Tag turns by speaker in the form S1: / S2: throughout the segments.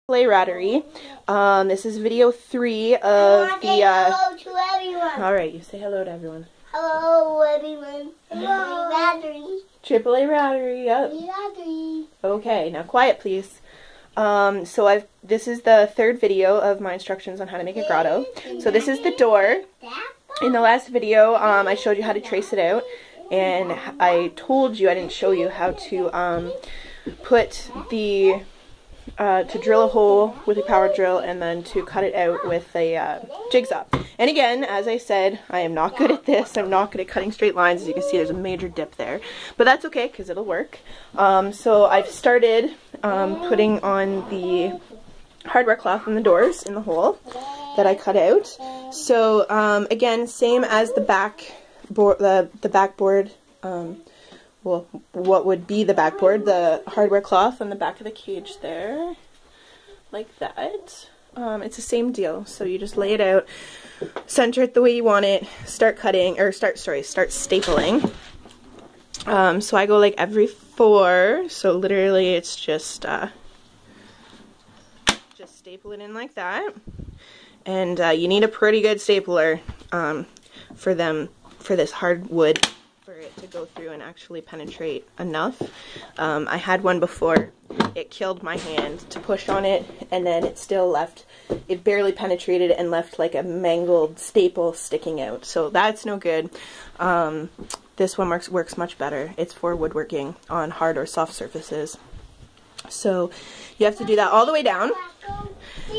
S1: Triple A Rattery. This is video 3 of the.
S2: Hello to everyone.
S1: All right, you say hello to everyone.
S2: Hello, everyone. Hello, Rattery.
S1: Triple A Rattery. Yep.
S2: Rattery.
S1: Okay, now quiet, please. This is the 3rd video of my instructions on how to make a grotto. So this is the door. In the last video, I showed you how to trace it out, and I told you, I didn't show you how to put the to drill a hole with a power drill and then to cut it out with a jigsaw. And again, as I said, I am not good at this. I'm not good at cutting straight lines. As you can see, there's a major dip there. But that's okay, because it'll work. So I've started putting on the hardware cloth on the doors in the hole that I cut out. So again, same as the backboard, the backboard, well, what would be the backboard, the hardware cloth on the back of the cage there, like that. It's the same deal. So you just lay it out, center it the way you want it, start cutting, or start stapling. So I go like every 4, so literally it's just staple it in like that. And you need a pretty good stapler for this hardwood, for it to go through and actually penetrate enough. I had one before. It killed my hand to push on it, and then it still left, it barely penetrated and left like a mangled staple sticking out. So that's no good. This one works much better. It's for woodworking on hard or soft surfaces. So you have to do that all the way down.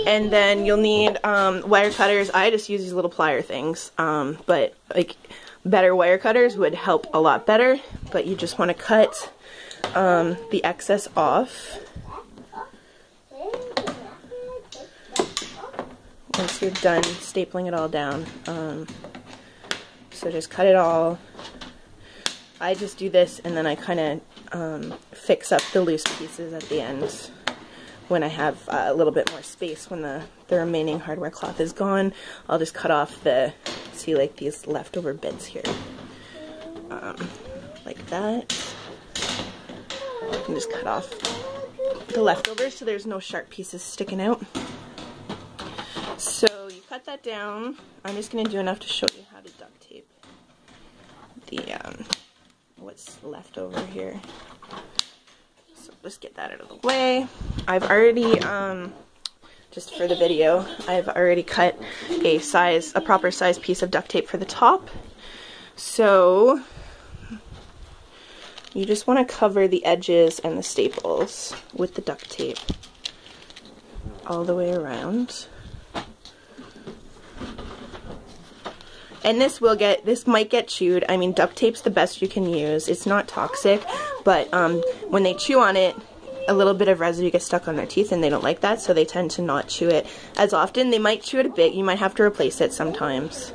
S1: And then you'll need wire cutters. I just use these little plier things, but like better wire cutters would help a lot better. But you just want to cut the excess off once you're done stapling it all down. So just cut it all. I just do this, and then I kind of fix up the loose pieces at the end when I have a little bit more space. When the remaining hardware cloth is gone, I'll just cut off see like these leftover bits here, like that. I can just cut off the leftovers so there's no sharp pieces sticking out. So you cut that down. I'm just going to do enough to show you how to duct tape the what's left over here. So just get that out of the way. I've already just for the video, I've already cut a proper size piece of duct tape for the top. So you just want to cover the edges and the staples with the duct tape all the way around. And this might get chewed. I mean, duct tape's the best you can use. It's not toxic, but when they chew on it, a little bit of residue gets stuck on their teeth, and they don't like that, so they tend to not chew it as often. They might chew it a bit. You might have to replace it sometimes.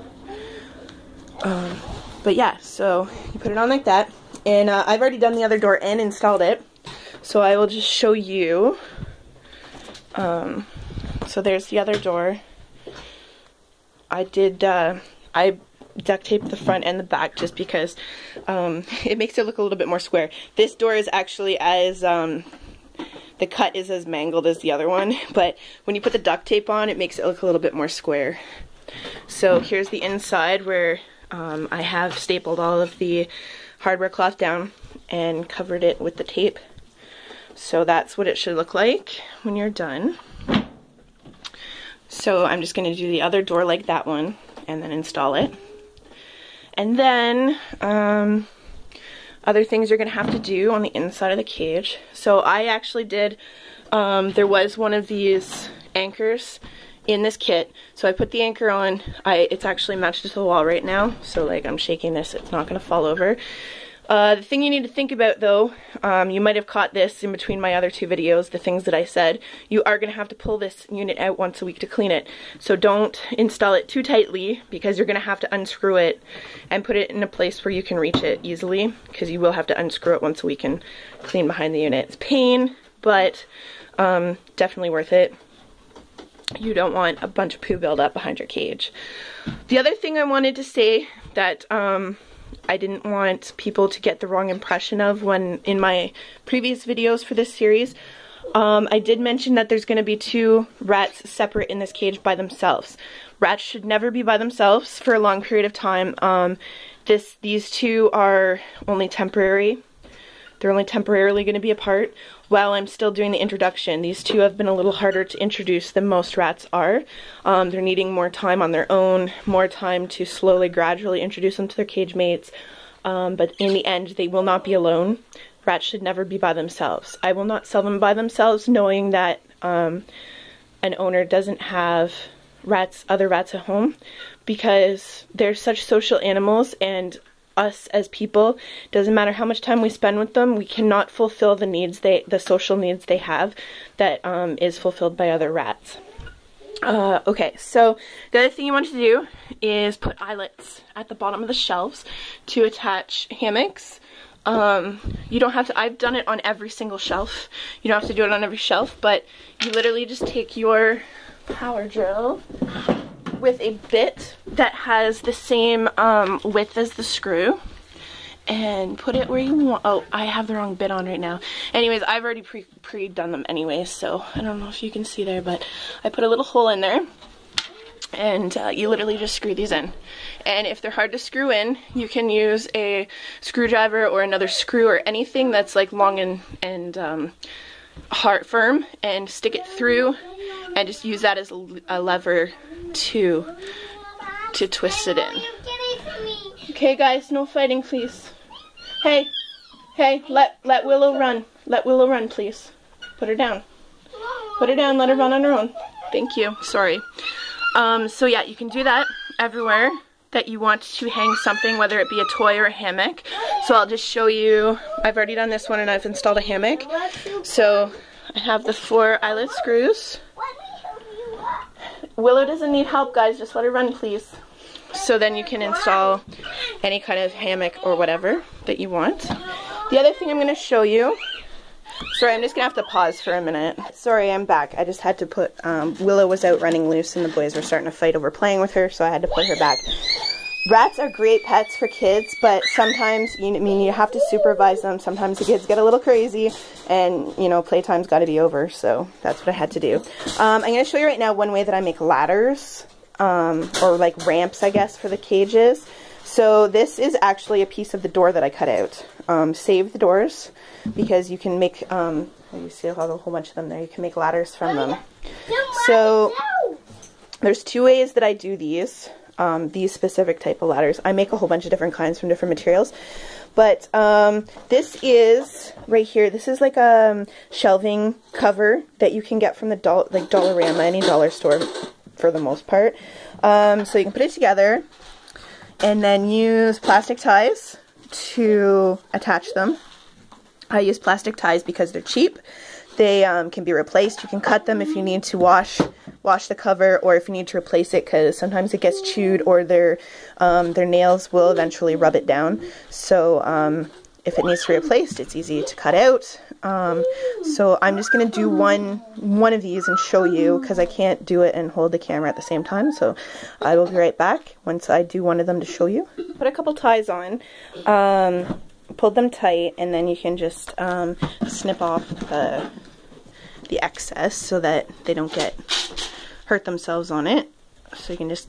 S1: But yeah, so you put it on like that. And I've already done the other door and installed it, so I will just show you. So there's the other door. I duct taped the front and the back just because it makes it look a little bit more square. This door is actually the cut is as mangled as the other one, but when you put the duct tape on, it makes it look a little bit more square. So here's the inside where I have stapled all of the hardware cloth down and covered it with the tape. So that's what it should look like when you're done. So I'm just going to do the other door like that one and then install it. And then other things you're going to have to do on the inside of the cage. So I actually did, there was one of these anchors in this kit, so I put the anchor on. It's actually matched to the wall right now, so like I'm shaking this, it's not going to fall over. The thing you need to think about though, you might have caught this in between my other 2 videos, the things that I said, you are going to have to pull this unit out once a week to clean it. So don't install it too tightly, because you're going to have to unscrew it and put it in a place where you can reach it easily, because you will have to unscrew it once a week and clean behind the unit. It's pain, but definitely worth it. You don't want a bunch of poo buildup behind your cage. The other thing I wanted to say that I didn't want people to get the wrong impression of when in my previous videos for this series, I did mention that there's going to be 2 rats separate in this cage by themselves. Rats should never be by themselves for a long period of time. These 2 are only temporary. They're only temporarily going to be apart while I'm still doing the introduction. These 2 have been a little harder to introduce than most rats are. They're needing more time on their own, more time to slowly, gradually introduce them to their cage mates. But in the end, they will not be alone. Rats should never be by themselves. I will not sell them by themselves, knowing that an owner doesn't have other rats at home, because they're such social animals, and us as people, doesn't matter how much time we spend with them, we cannot fulfill the social needs they have that is fulfilled by other rats. Okay, so the other thing you want to do is put eyelets at the bottom of the shelves to attach hammocks. You don't have to, I've done it on every single shelf. You don't have to do it on every shelf, but you literally just take your power drill with a bit that has the same width as the screw and put it where you want. Oh, I have the wrong bit on right now. Anyways, I've already pre-done them anyways, so I don't know if you can see there, but I put a little hole in there, and you literally just screw these in. And if they're hard to screw in, you can use a screwdriver or another screw or anything that's like long and hard, firm, and stick it through and just use that as a lever to twist it in. Okay guys, no fighting please. Hey, let Willow run. Let Willow run please. Put her down. Put her down, let her run on her own. Thank you, sorry. So yeah, you can do that everywhere that you want to hang something, whether it be a toy or a hammock. So I'll just show you, I've already done this one and I've installed a hammock. So I have the 4 eyelet screws. Willow doesn't need help guys, just let her run please. So then you can install any kind of hammock or whatever that you want. The other thing I'm going to show you, sorry, I'm just going to have to pause for a minute. Sorry, I'm back. I just had to put, Willow was out running loose and the boys were starting to fight over playing with her, so I had to put her back. Rats are great pets for kids, but sometimes, you have to supervise them. Sometimes the kids get a little crazy and, playtime's got to be over, so that's what I had to do. I'm going to show you right now one way that I make ladders, or like ramps, I guess, for the cages. So this is actually a piece of the door that I cut out. Save the doors, because you can make, you see I have a whole bunch of them there, you can make ladders from them. So there's 2 ways that I do these specific type of ladders. I make a whole bunch of different kinds from different materials. But this is, right here, this is like a shelving cover that you can get from the Dollarama, any dollar store for the most part. So you can put it together and then use plastic ties to attach them. I use plastic ties because they're cheap. They can be replaced. You can cut them if you need to wash the cover, or if you need to replace it, because sometimes it gets chewed or their nails will eventually rub it down. So if it needs to be replaced, it's easy to cut out. So I'm just going to do one of these and show you, because I can't do it and hold the camera at the same time. So I will be right back once I do one of them to show you. Put a couple ties on, pull them tight, and then you can just snip off the excess so that they don't hurt themselves on it. So you can just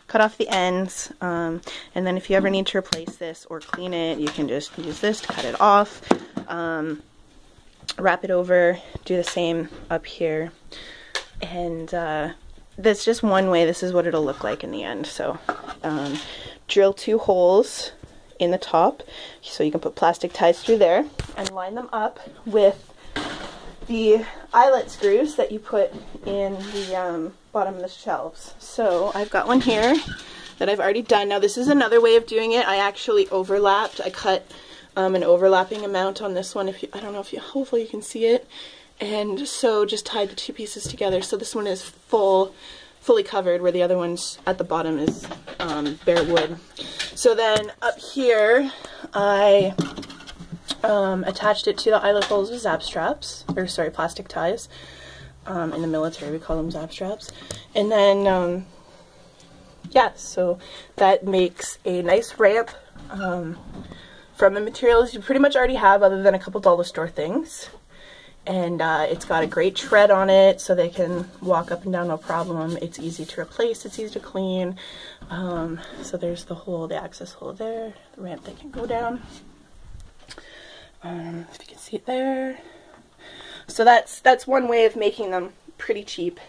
S1: cut off the ends, and then if you ever need to replace this or clean it, you can just use this to cut it off, wrap it over, do the same up here, and that's just one way. This is what it'll look like in the end. So drill 2 holes in the top, so you can put plastic ties through there and line them up with the eyelet screws that you put in the bottom of the shelves. So I've got one here that I've already done. Now this is another way of doing it. I actually overlapped. I cut an overlapping amount on this one. I don't know if you, hopefully you can see it. And so just tied the 2 pieces together. So this one is fully covered, where the other one's at the bottom is bare wood. So then up here, I attached it to the eyelet holes with zap straps, or sorry, plastic ties. In the military, we call them zap straps. And then, yeah, so that makes a nice ramp from the materials you pretty much already have, other than a couple dollar store things. And it's got a great tread on it, so they can walk up and down no problem. It's easy to replace, it's easy to clean. So there's the access hole there, the ramp they can go down. If you can see it there. So that's one way of making them pretty cheap.